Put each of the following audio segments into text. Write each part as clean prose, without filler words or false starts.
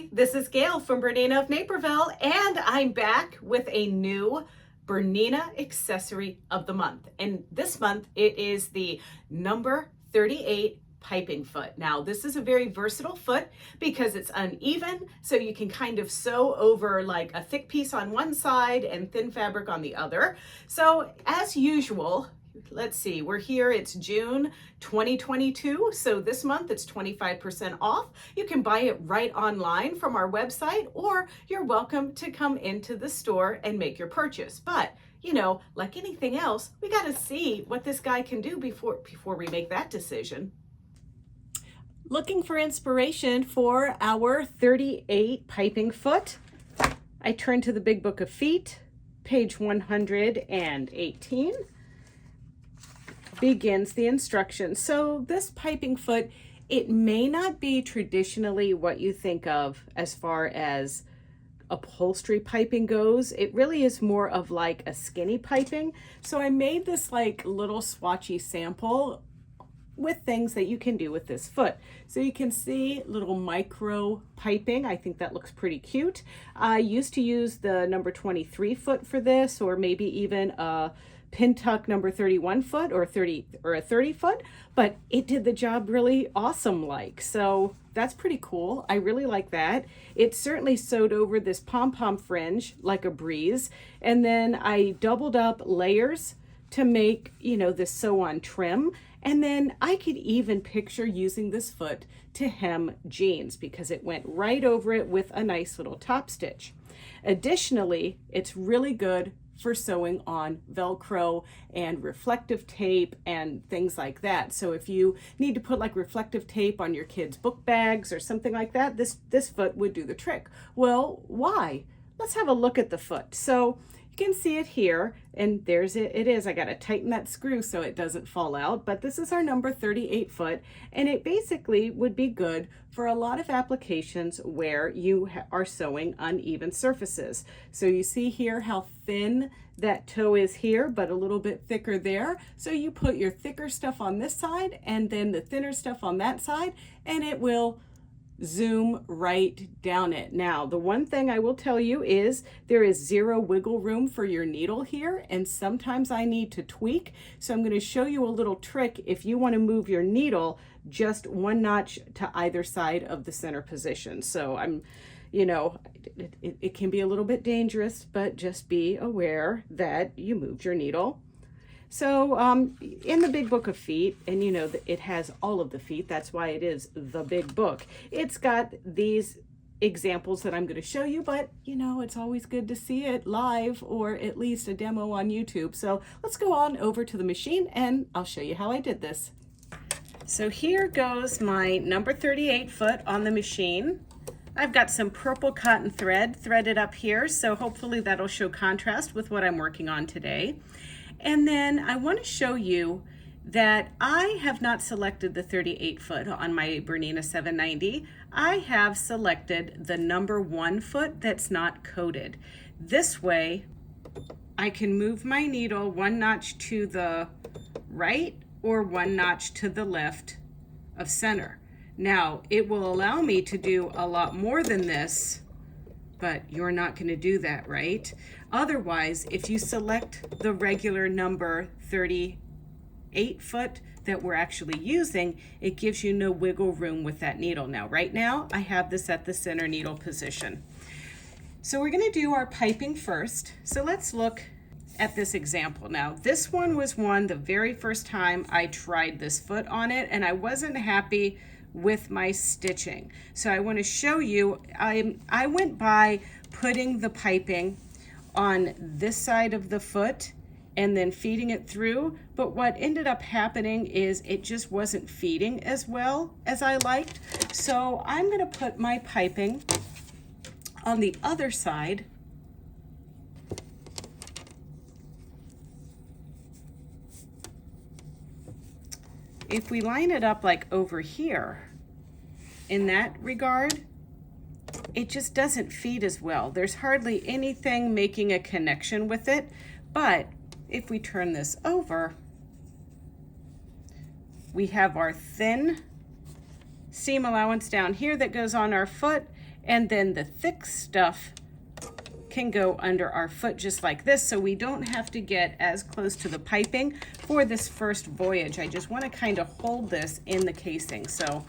everybody, this is Gayle from BERNINA of Naperville, and I'm back with a new BERNINA accessory of the month. And this month it is the number 38 piping foot. Now this is a very versatile foot because it's uneven, so you can kind of sew over like a thick piece on one side and thin fabric on the other. So as usual, let's see, we're here, it's June 2022, so this month it's 25% off. You can buy it right online from our website, or you're welcome to come into the store and make your purchase. But you know, like anything else, we got to see what this guy can do before we make that decision. Looking for inspiration for our 38 piping foot, I turn to the Big Book of Feet, page 118. Begins the instructions. So this piping foot, it may not be traditionally what you think of as far as upholstery piping goes. It really is more of like a skinny piping. So I made this like little swatchy sample with things that you can do with this foot. So you can see little micro piping. I think that looks pretty cute. I used to use the number 23 foot for this, or maybe even a pin tuck number 31 foot or a 30 foot, but it did the job really awesome like. So that's pretty cool. I really like that. It certainly sewed over this Pom Pom Fringe like a breeze. And then I doubled up layers to make, you know, this sew on trim. And then I could even picture using this foot to hem jeans because it went right over it with a nice little top stitch. Additionally, it's really good for sewing on Velcro and reflective tape and things like that. So if you need to put like reflective tape on your kids' book bags or something like that, this foot would do the trick. Well, why? Let's have a look at the foot. So you can see it here, and there's it. It is. I got to tighten that screw so it doesn't fall out, but this is our number 38 foot, and it basically would be good for a lot of applications where you are sewing uneven surfaces. So you see here how thin that toe is here, but a little bit thicker there. So you put your thicker stuff on this side and then the thinner stuff on that side, and it will zoom right down it. Now, the one thing I will tell you is there is zero wiggle room for your needle here, and sometimes I need to tweak. So I'm going to show you a little trick if you want to move your needle just one notch to either side of the center position. So you know, it can be a little bit dangerous, but just be aware that you moved your needle. So in the Big Book of Feet, and you know, it has all of the feet, that's why it is the big book. It's got these examples that I'm going to show you, but you know, it's always good to see it live or at least a demo on YouTube. So let's go on over to the machine and I'll show you how I did this. So here goes my number 38 foot on the machine. I've got some purple cotton thread threaded up here, so hopefully that'll show contrast with what I'm working on today. And then I want to show you that I have not selected the 38 foot on my BERNINA 790. I have selected the number 1 foot that's not coated. This way I can move my needle one notch to the right or one notch to the left of center. Now it will allow me to do a lot more than this, but you're not going to do that, right? Otherwise, if you select the regular number 38 foot that we're actually using, it gives you no wiggle room with that needle. Now, right now, I have this at the center needle position. So we're going to do our piping first. So let's look at this example. Now, this one was one the very first time I tried this foot on it, and I wasn't happy with my stitching. So I want to show you, I went by putting the piping on this side of the foot and then feeding it through, but what ended up happening is it just wasn't feeding as well as I liked. So I'm going to put my piping on the other side. If we line it up like over here, in that regard, it just doesn't feed as well. There's hardly anything making a connection with it, but if we turn this over, we have our thin seam allowance down here that goes on our foot, And then the thick stuff can go under our foot just like this, so we don't have to get as close to the piping for this first voyage. I just want to kind of hold this in the casing. So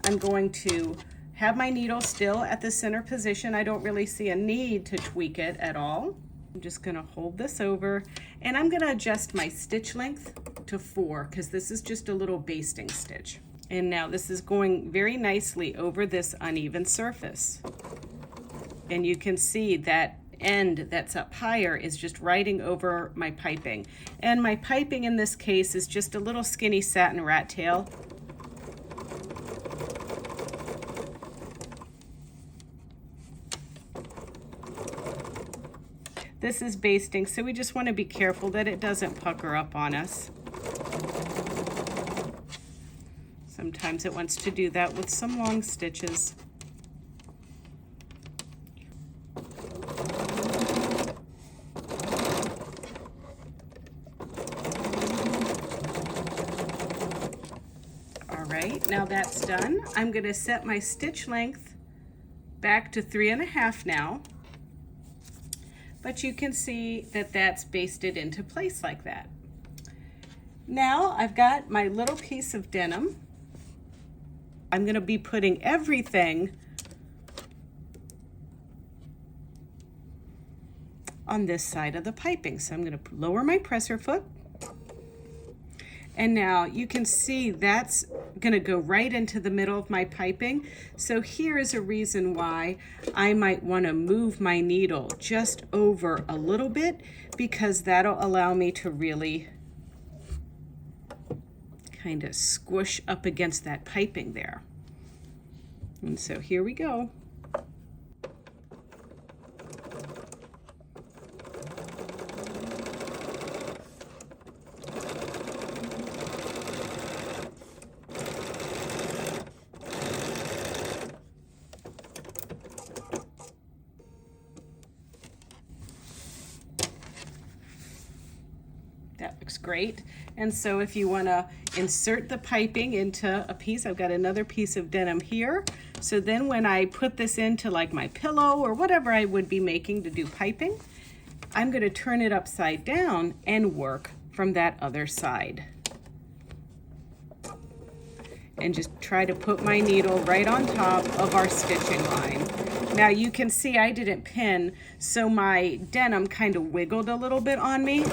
I'm going to have my needle still at the center position. I don't really see a need to tweak it at all. I'm just going to hold this over, and I'm going to adjust my stitch length to 4 because this is just a little basting stitch. And now this is going very nicely over this uneven surface. And you can see that end that's up higher is just riding over my piping. And my piping in this case is just a little skinny satin rat tail. This is basting, so we just want to be careful that it doesn't pucker up on us. Sometimes it wants to do that with some long stitches. Now that's done. I'm going to set my stitch length back to 3.5 now, but you can see that that's basted into place like that. Now I've got my little piece of denim. I'm going to be putting everything on this side of the piping. So I'm going to lower my presser foot. And now you can see that's going to go right into the middle of my piping. So here is a reason why I might want to move my needle just over a little bit, because that'll allow me to really kind of squish up against that piping there. And so here we go. That looks great. And so if you want to insert the piping into a piece, I've got another piece of denim here. So then when I put this into like my pillow or whatever I would be making to do piping, I'm going to turn it upside down and work from that other side. And just try to put my needle right on top of our stitching line. Now you can see I didn't pin, so my denim kind of wiggled a little bit on me,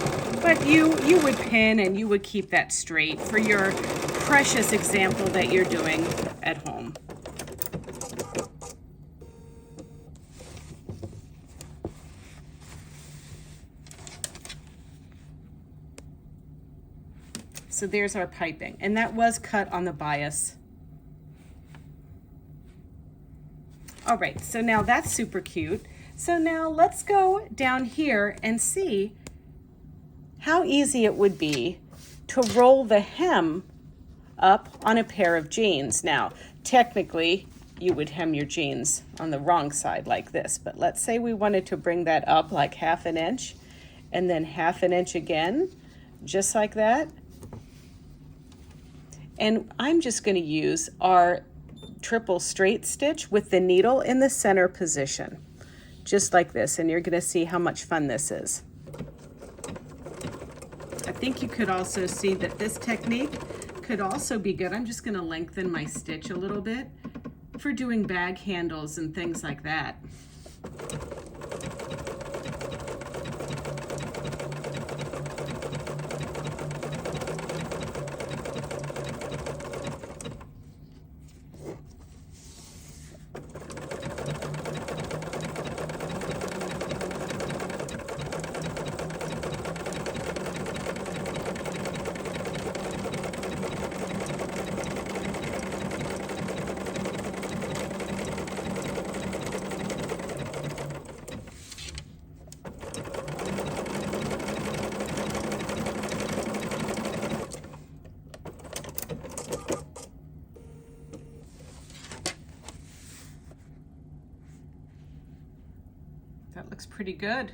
but you would pin and you would keep that straight for your precious example that you're doing at home. So there's our piping, and that was cut on the bias. All right, so now that's super cute. So now let's go down here and see how easy it would be to roll the hem up on a pair of jeans. Now, technically, you would hem your jeans on the wrong side like this, but let's say we wanted to bring that up like 1/2 inch and then 1/2 inch again, just like that. And I'm just going to use our triple straight stitch with the needle in the center position, just like this, and you're going to see how much fun this is. I think you could also see that this technique could also be good. I'm just going to lengthen my stitch a little bit for doing bag handles and things like that. That looks pretty good.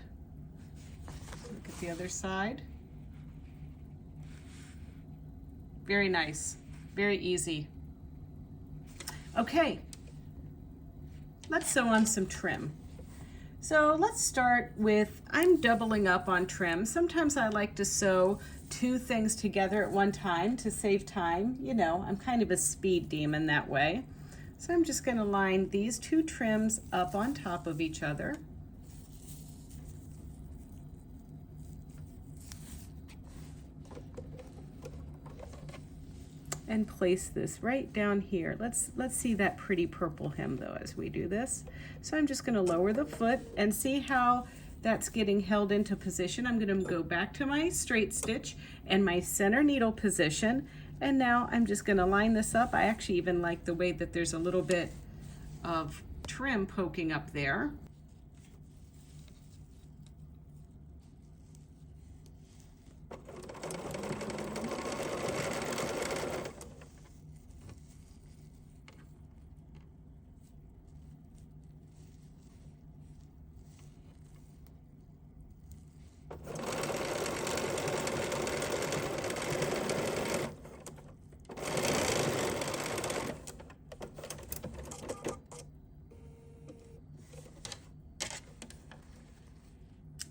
Look at the other side. Very nice, very easy. Okay, let's sew on some trim. So let's start with, I'm doubling up on trim. Sometimes I like to sew two things together at one time to save time. You know, I'm kind of a speed demon that way. So I'm just going to line these two trims up on top of each other. And place this right down here. Let's see that pretty purple hem though as we do this. So I'm just going to lower the foot and see how that's getting held into position. I'm going to go back to my straight stitch and my center needle position, and now I'm just going to line this up. I actually even like the way that there's a little bit of trim poking up there.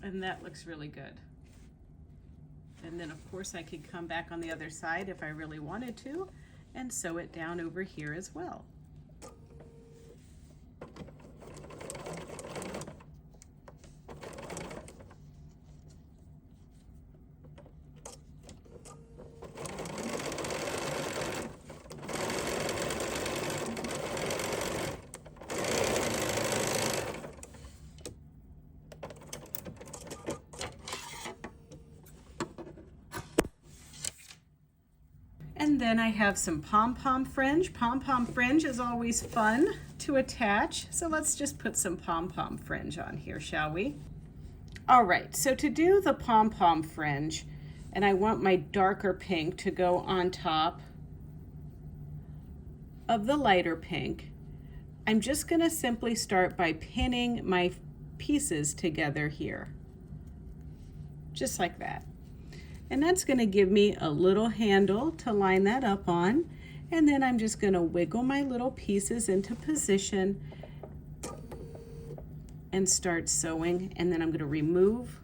And that looks really good. And then of course I could come back on the other side if I really wanted to and sew it down over here as well. And then I have some Pom Pom Fringe. Pom Pom Fringe is always fun to attach. So let's just put some Pom Pom Fringe on here, shall we? All right, so to do the Pom Pom Fringe, and I want my darker pink to go on top of the lighter pink, I'm just gonna simply start by pinning my pieces together here. Just like that. And that's going to give me a little handle to line that up on. And then I'm just going to wiggle my little pieces into position and start sewing. And then I'm going to remove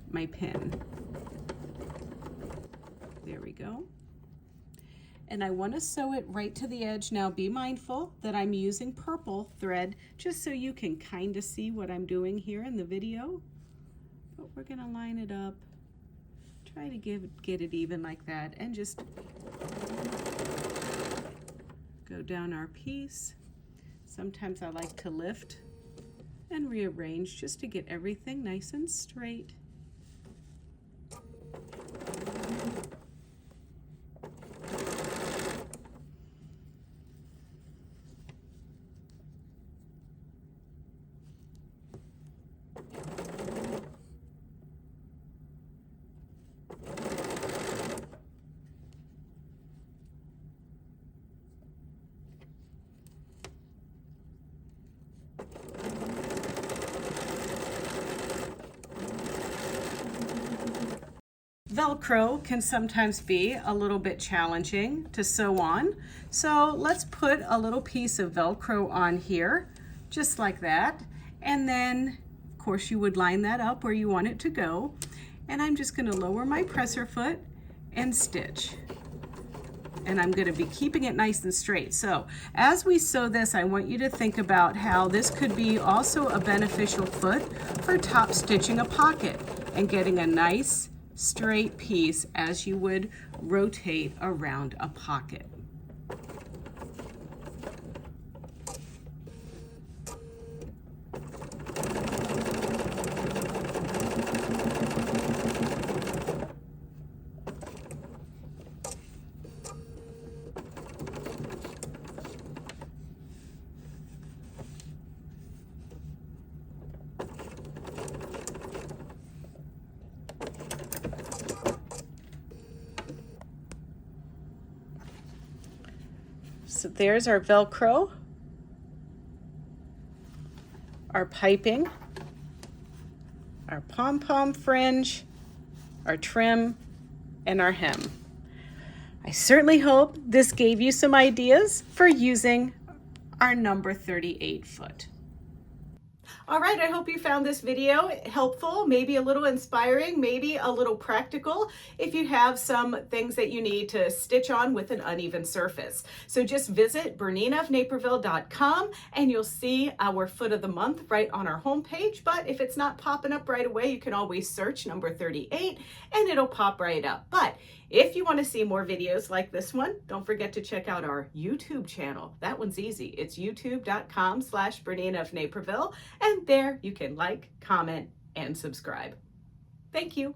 my pin. There we go. And I want to sew it right to the edge. Now be mindful that I'm using purple thread just so you can kind of see what I'm doing here in the video. But we're going to line it up. Try to get it even like that and just go down our piece. Sometimes I like to lift and rearrange just to get everything nice and straight. Velcro can sometimes be a little bit challenging to sew on. So let's put a little piece of Velcro on here, just like that. And then, of course, you would line that up where you want it to go. And I'm just going to lower my presser foot and stitch. And I'm going to be keeping it nice and straight. So as we sew this, I want you to think about how this could be also a beneficial foot for top stitching a pocket and getting a nice straight piece as you would rotate around a pocket. So there's our Velcro, our piping, our Pom Pom Fringe, our trim, and our hem. I certainly hope this gave you some ideas for using our number 38 foot. All right, I hope you found this video helpful, maybe a little inspiring, maybe a little practical if you have some things that you need to stitch on with an uneven surface. So just visit BERNINAofNaperville.com and you'll see our foot of the month right on our homepage. But if it's not popping up right away, you can always search number 38 and it'll pop right up. But if you want to see more videos like this one, don't forget to check out our YouTube channel. That one's easy. It's youtube.com/Bernina of Naperville. And there you can like, comment, and subscribe. Thank you.